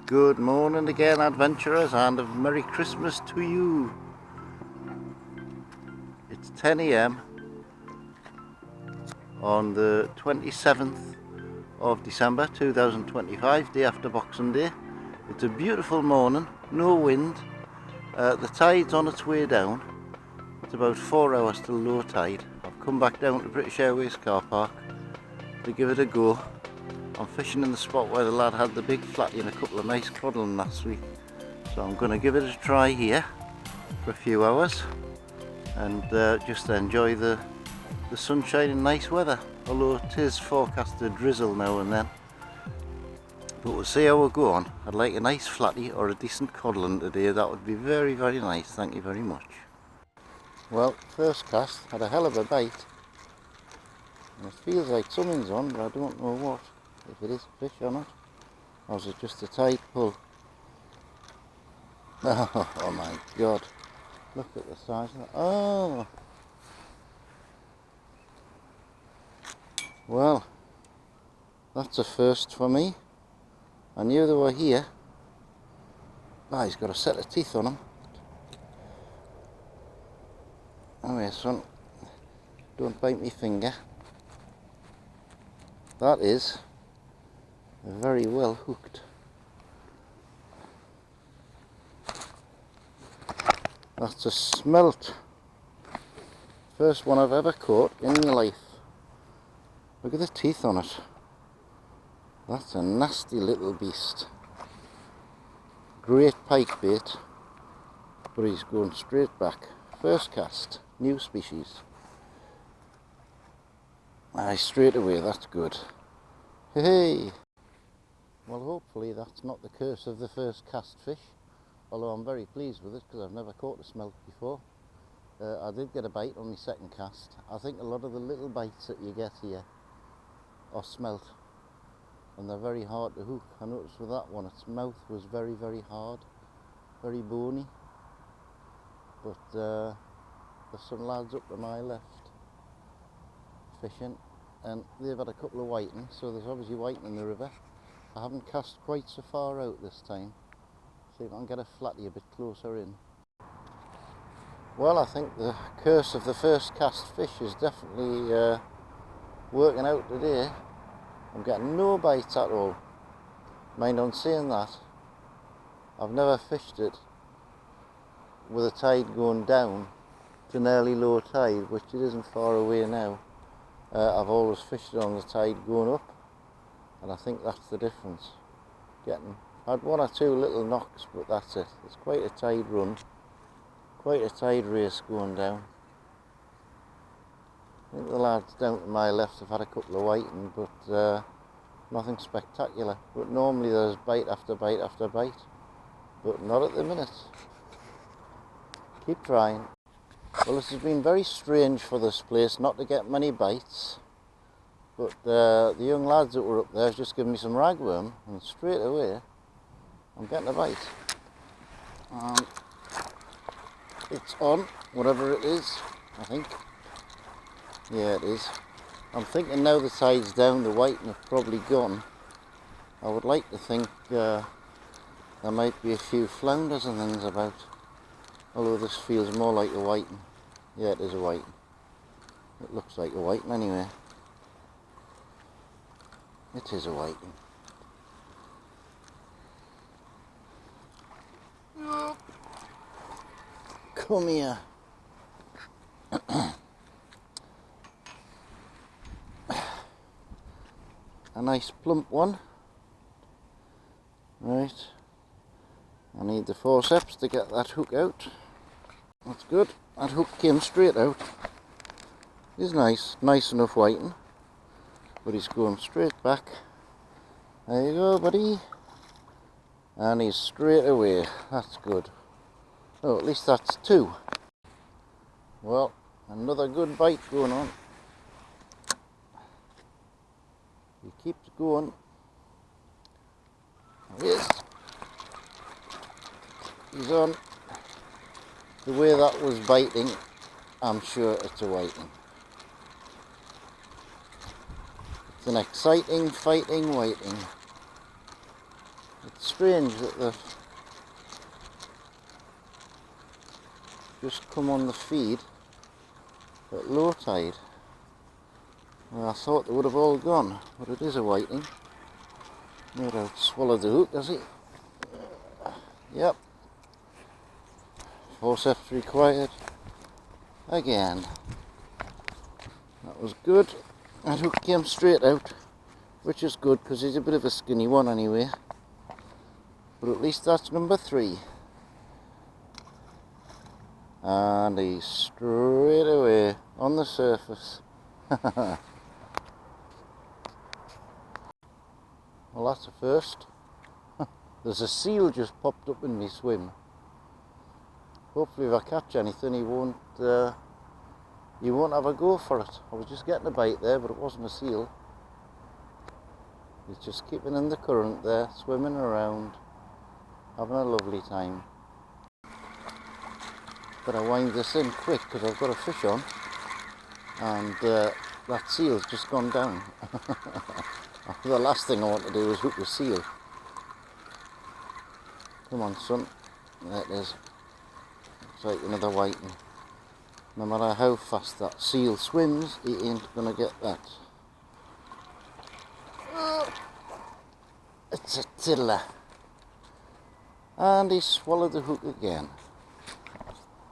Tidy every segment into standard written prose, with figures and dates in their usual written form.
Good morning again, adventurers, and a Merry Christmas to you. It's 10 a.m. on the 27th of December 2025, day after Boxing Day. It's a beautiful morning, no wind. The tide's on its way down. It's about 4 hours till low tide. I've come back down to British Airways car park to give it a go. I'm fishing in the spot where the lad had the big flatty and a couple of nice codling last week. So I'm going to give it a try here for a few hours and just enjoy the sunshine and nice weather. Although it is forecast to drizzle now and then. But we'll see how we go on. I'd like a nice flatty or a decent codling today. That would be very, very nice. Thank you very much. Well, first cast had a hell of a bite. And it feels like something's on, but I don't know what. If it is a fish or not. Or is it just a tide pull? Oh my god. Look at the size of that. Oh! Well, that's a first for me. I knew they were here. Ah, he's got a set of teeth on him. Oh yes, son. Don't bite me finger. That is very well hooked. That's a smelt. First one I've ever caught in my life. Look at the teeth on it. That's a nasty little beast. Great pike bait, but he's going straight back. First cast, new species. Aye, straight away, that's good. Hey! Well, hopefully that's not the curse of the first cast fish, although I'm very pleased with it because I've never caught a smelt before. I did get a bite on my second cast. I think a lot of the little bites that you get here are smelt, and they're very hard to hook. I noticed with that one, its mouth was very, very hard, very bony. But there's some lads up to my left fishing, and they've had a couple of whiting, so there's obviously whiting in the river. I haven't cast quite so far out this time. See if I can get a flatty a bit closer in. Well, I think the curse of the first cast fish is definitely working out today. I'm getting no bites at all. Mind on saying that, I've never fished it with the tide going down to nearly low tide, which it isn't far away now. I've always fished it on the tide going up, and I think that's the difference. I had one or two little knocks, but that's it. It's quite a tide run, quite a tide race going down. I think the lads down to my left have had a couple of whiting, but nothing spectacular. But normally there's bite after bite after bite, but not at the minute. Keep trying. Well, this has been very strange for this place not to get many bites, but the young lads that were up there have just given me some ragworm, and straight away I'm getting a bite. It's on, whatever it is, I think. Yeah, it is. I'm thinking now the tide's down, the whiting have probably gone. I would like to think there might be a few flounders and things about. Although this feels more like a whiting. Yeah, it is a whiting. It looks like a whiting anyway. It is a whiting. Come here. A nice plump one. Right. I need the forceps to get that hook out. That's good. That hook came straight out. He's nice enough whiting, but he's going straight back. There you go, buddy. And he's straight away. That's good. Oh, at least that's two. Well, another good bite going on. He keeps going. There he is. He's on. The way that was biting, I'm sure it's a whiting. It's an exciting, fighting whiting. It's strange that they've just come on the feed at low tide. Well, I thought they would have all gone, but it is a whiting. No doubt swallowed the hook, has he? Yep. Forceps required. Again. That was good. That hook came straight out, which is good because he's a bit of a skinny one anyway. But at least that's number 3. And he's straight away on the surface. Well, that's a first. There's a seal just popped up in my swim. Hopefully if I catch anything he won't have a go for it. I was just getting a bite there, but it wasn't a seal. He's just keeping in the current there, swimming around, having a lovely time. Better wind this in quick because I've got a fish on, and that seal's just gone down. The last thing I want to do is hook the seal. Come on, son. There it is. It's like another whiting. No matter how fast that seal swims, he ain't gonna get that. It's a tiddler. And he swallowed the hook again.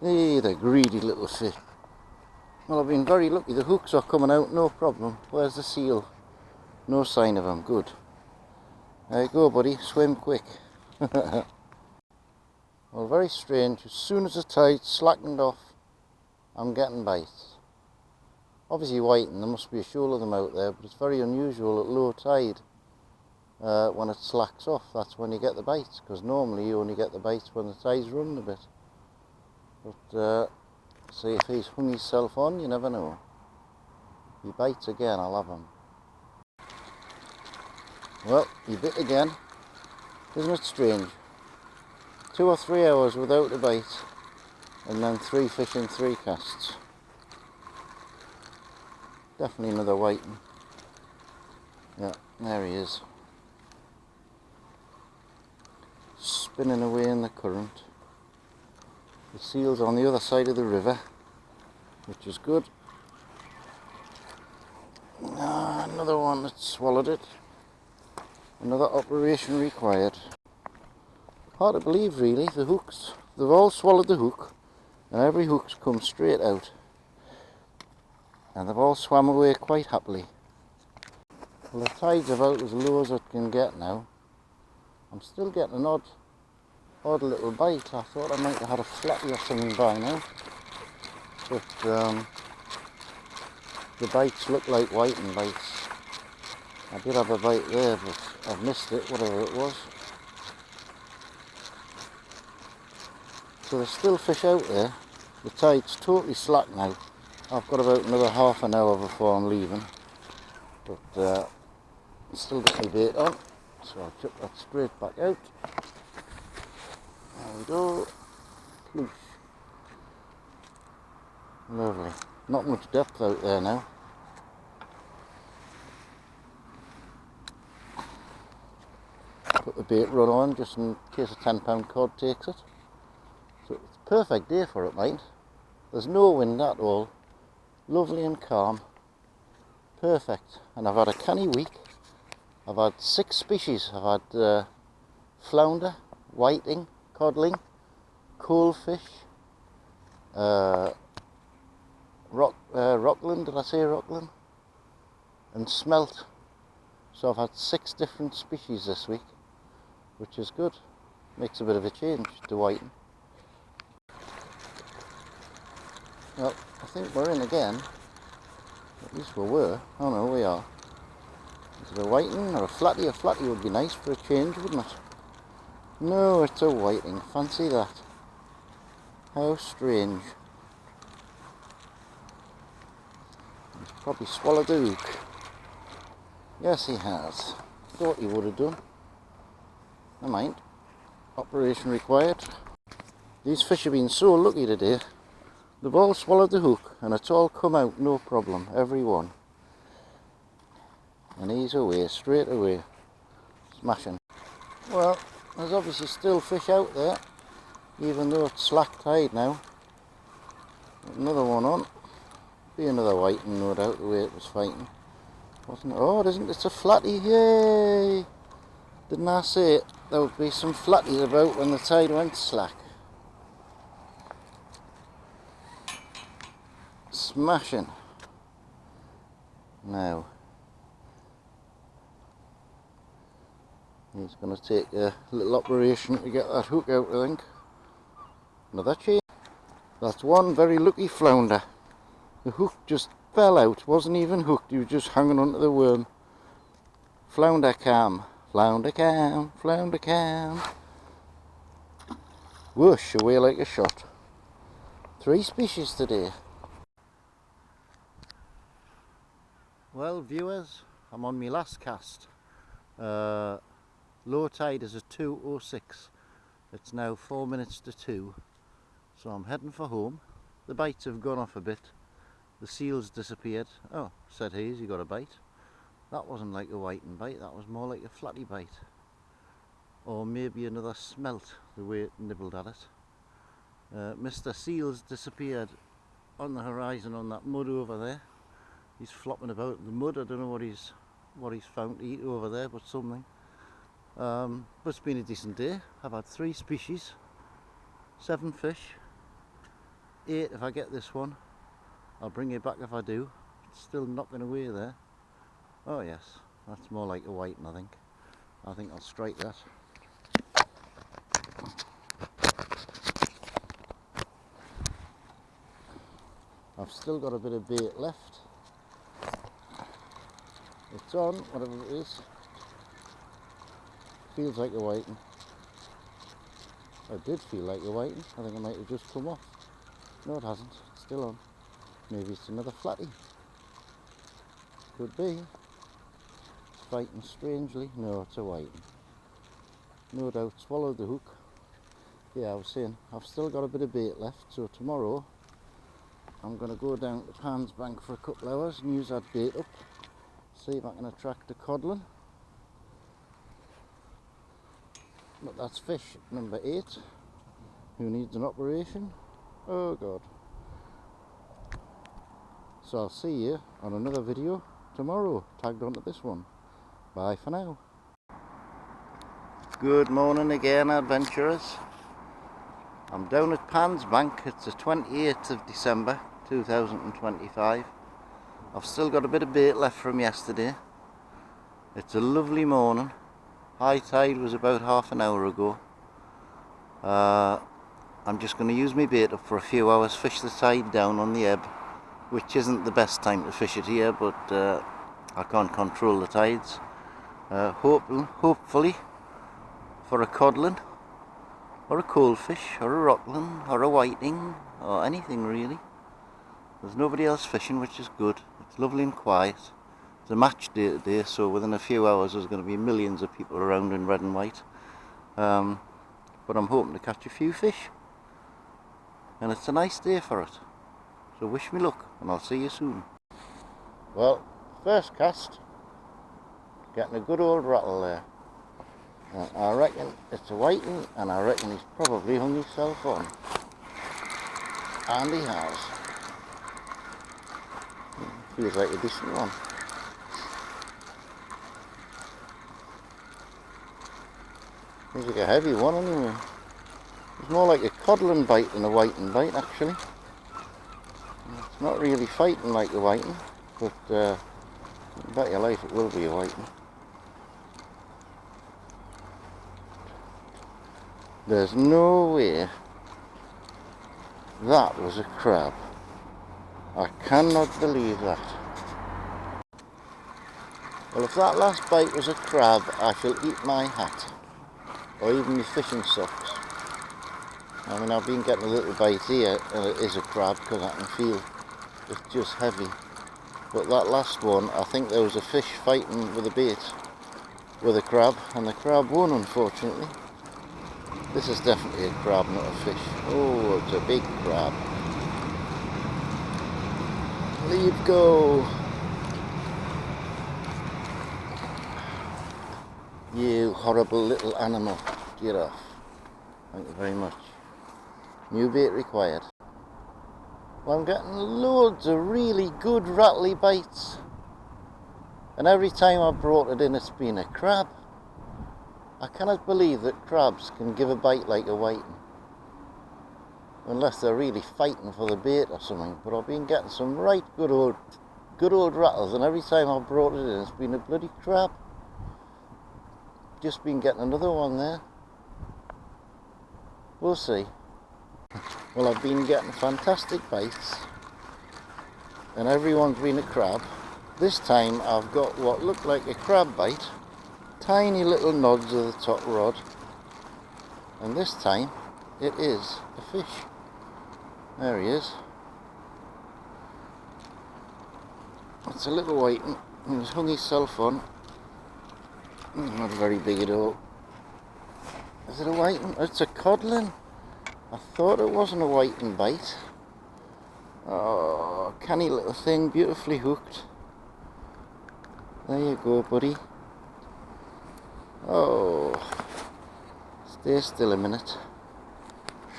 Hey, the greedy little fish. Well, I've been very lucky. The hooks are coming out, no problem. Where's the seal? No sign of him. Good. There you go, buddy. Swim quick. Well, very strange. As soon as the tide slackened off, I'm getting bites. Obviously whiting. There must be a shoal of them out there, but it's very unusual at low tide. When it slacks off, that's when you get the bites, because normally you only get the bites when the tide's running a bit. But see, if he's hung himself on, you never know. If he bites again, I'll have him. Well, he bit again. Isn't it strange? 2 or 3 hours without a bite, and then 3 fish in 3 casts. Definitely another whiting. Yeah, there he is. Spinning away in the current. The seal's on the other side of the river, which is good. Another one that swallowed it. Another operation required. Hard to believe really, the hooks, they've all swallowed the hook, and every hook's come straight out. And they've all swam away quite happily. Well, the tide's about as low as it can get now. I'm still getting an odd little bite. I thought I might have had a flatty or something by now. But the bites look like whiting bites. I did have a bite there, but I've missed it, whatever it was. So there's still fish out there. The tide's totally slack now. I've got about another half an hour before I'm leaving. But still got my bait on, so I'll chuck that straight back out. There we go. Ploosh. Lovely. Not much depth out there now. Put the bait run on just in case a 10-pound cod takes it. So it's a perfect day for it, mate. There's no wind at all. Lovely and calm. Perfect. And I've had a canny week. I've had 6 species. I've had flounder, whiting, codling, coalfish, rockland, did I say rockland? And smelt. So I've had 6 different species this week, which is good. Makes a bit of a change to whiting. Well, I think we're in again. At least we were. Oh no, we are. Is it a whiting or a flatty? A flatty would be nice for a change, wouldn't it? No, it's a whiting. Fancy that. How strange. He's probably swallowed the hook. Yes, he has. Thought he would have done. Never mind. Operation required. These fish have been so lucky today. They've all swallowed the hook and it's all come out, no problem, every one. And he's away, straight away. Smashing. Well, there's obviously still fish out there, even though it's slack tide now. Another one on. Be another whiting, no doubt, the way it was fighting. Wasn't it? Oh, it isn't. It's a flatty. Yay! Didn't I say there would be some flatties about when the tide went slack? Smashing. Now, he's going to take a little operation to get that hook out, I think. Another chain. That's one very lucky flounder. The hook just fell out, wasn't even hooked, he was just hanging onto the worm. Flounder cam, flounder cam, flounder cam. Whoosh, away like a shot. 3 species today. Well viewers, I'm on my last cast. Low tide is at 2:06. It's now 4 minutes to 2. So I'm heading for home. The bites have gone off a bit. The seal's disappeared. Oh, said Hayes, you got a bite. That wasn't like a whiting bite, that was more like a flatty bite. Or maybe another smelt, the way it nibbled at it. Mr. Seal's disappeared on the horizon on that mud over there. He's flopping about in the mud. I don't know what he's found to eat over there, but something. But it's been a decent day. I've had 3 species, 7 fish, 8 if I get this one. I'll bring you back if I do. It's still knocking away there. Oh yes, that's more like a whiting, I think. I think I'll strike that. I've still got a bit of bait left. It's on, whatever it is. Feels like a whiting. I did feel like a whiting. I think it might have just come off. No, it hasn't. It's still on. Maybe it's another flatty. Could be. It's fighting strangely. No, it's a whiting. No doubt swallowed the hook. Yeah, I was saying, I've still got a bit of bait left, so tomorrow I'm going to go down to Pan's Bank for a couple hours and use that bait up. See if I can attract a codling. But that's fish number 8, who needs an operation. Oh God. So I'll see you on another video tomorrow, tagged onto this one. Bye for now. Good morning again, adventurers. I'm down at Pan's Bank. It's the 28th of December 2025. I've still got a bit of bait left from yesterday. It's a lovely morning. High tide was about half an hour ago. I'm just going to use my bait up for a few hours, fish the tide down on the ebb, which isn't the best time to fish it here, but I can't control the tides. Hopefully for a codling, or a coalfish, or a rockland, or a whiting, or anything really. There's nobody else fishing, which is good. It's lovely and quiet. It's a match day today, so within a few hours there's going to be millions of people around in red and white. But I'm hoping to catch a few fish. And it's a nice day for it. So wish me luck, and I'll see you soon. Well, first cast, getting a good old rattle there. I reckon it's a whiting, and I reckon he's probably hung himself on. And he has. Feels like a decent one. Feels like a heavy one anyway. It's more like a codling bite than a whiting bite actually. It's not really fighting like a whiting, but bet your life it will be a whiting. There's no way that was a crab. I cannot believe that. Well, if that last bite was a crab, I shall eat my hat, or even my fishing socks. I mean, I've been getting a little bite here, and it is a crab because I can feel it's just heavy. But that last one, I think there was a fish fighting with a bait, with a crab, and the crab won, unfortunately. This is definitely a crab, not a fish. Oh, it's a big crab. Leave go. You. horrible little animal. Get off. Thank you very much. New bait required. Well, I'm getting loads of really good rattly bites. And every time I've brought it in, it's been a crab. I cannot believe that crabs can give a bite like a whiting. Unless they're really fighting for the bait or something. But I've been getting some right good old rattles, and every time I've brought it in, it's been a bloody crab. Just been getting another one there. We'll see. Well, I've been getting fantastic bites, and everyone's been a crab. This time I've got what looked like a crab bite, tiny little nods of the top rod, and this time it is a fish. There he is. It's a little whiting. He's hung himself on. He's not very big at all. Is it a whiting? It's a codling. I thought it wasn't a whiting bite. Oh, canny little thing, beautifully hooked. There you go, buddy. Oh, stay still a minute.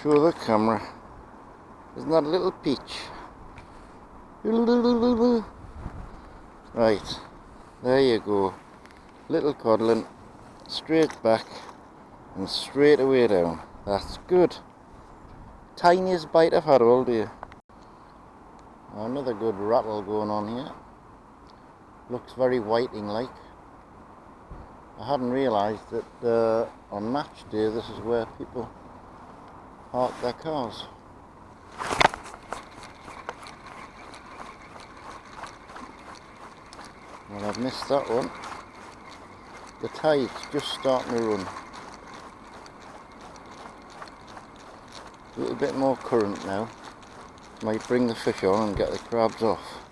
Show the camera. Isn't that a little peach? Right, there you go. Little codling, straight back and straight away down. That's good. Tiniest bite I've had all day. Another good rattle going on here. Looks very whiting like. I hadn't realised that on match day this is where people park their cars. Well, I've missed that one. The tide's just starting to run. A little bit more current now. Might bring the fish on and get the crabs off.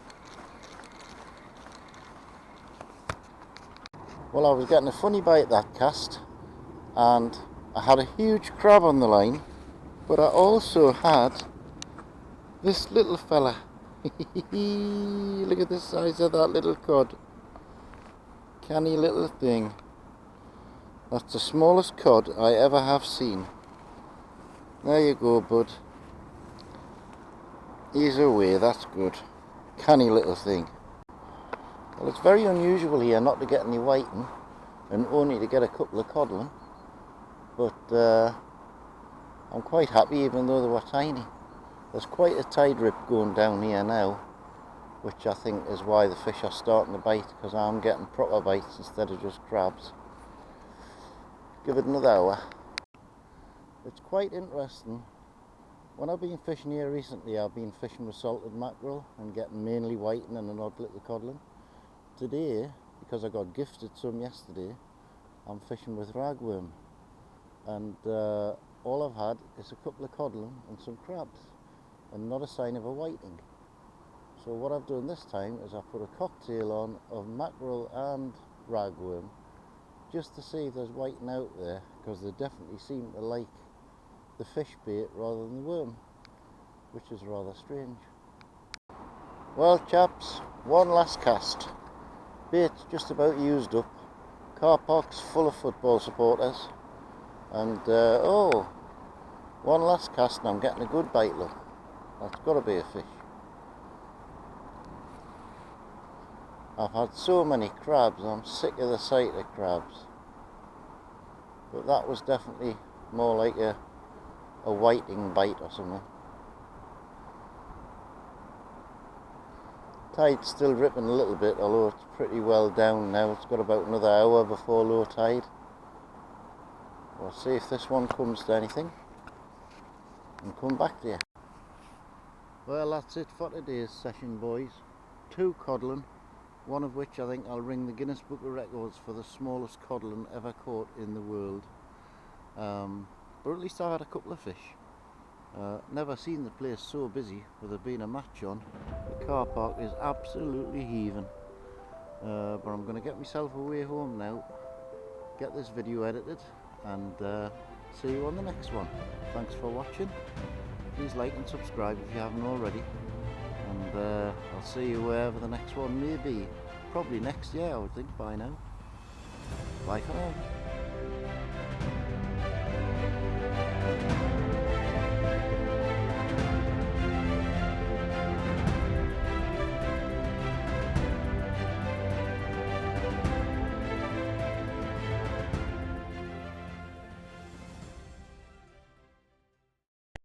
Well, I was getting a funny bite that cast, and I had a huge crab on the line, but I also had this little fella. Look at the size of that little cod. Canny little thing. That's the smallest cod I ever have seen. There you go, bud. He's away, that's good. Canny little thing. Well, it's very unusual here not to get any whiting and only to get a couple of codling, but I'm quite happy even though they were tiny. There's quite a tide rip going down here now, which I think is why the fish are starting to bite, because I'm getting proper bites instead of just crabs. Give it another hour. It's quite interesting. When I've been fishing here recently, I've been fishing with salted mackerel and getting mainly whiting and an odd little codling. Today, because I got gifted some yesterday, I'm fishing with ragworm, and all I've had is a couple of codling and some crabs, and not a sign of a whiting. So what I've done this time is I've put a cocktail on of mackerel and ragworm, just to see if there's whiting out there, because they definitely seem to like the fish bait rather than the worm, which is rather strange. Well, chaps, one last cast. Bait's just about used up. Car park's full of football supporters, and oh, one last cast and I'm getting a good bite. Look, that's got to be a fish. I've had so many crabs, I'm sick of the sight of crabs, but that was definitely more like a whiting bite or something. Tide's still ripping a little bit, although it's pretty well down now. It's got about another hour before low tide. We'll see if this one comes to anything and come back to you. Well, that's it for today's session, boys. 2 codling, one of which I think I'll ring the Guinness Book of Records for the smallest codling ever caught in the world. But at least I had a couple of fish. Never seen the place so busy with there being a match on. The car park is absolutely heaving. But I'm going to get myself away home now, get this video edited, and see you on the next one. Thanks for watching. Please like and subscribe if you haven't already. And I'll see you wherever the next one may be. Probably next year, I would think, by now. Bye for now.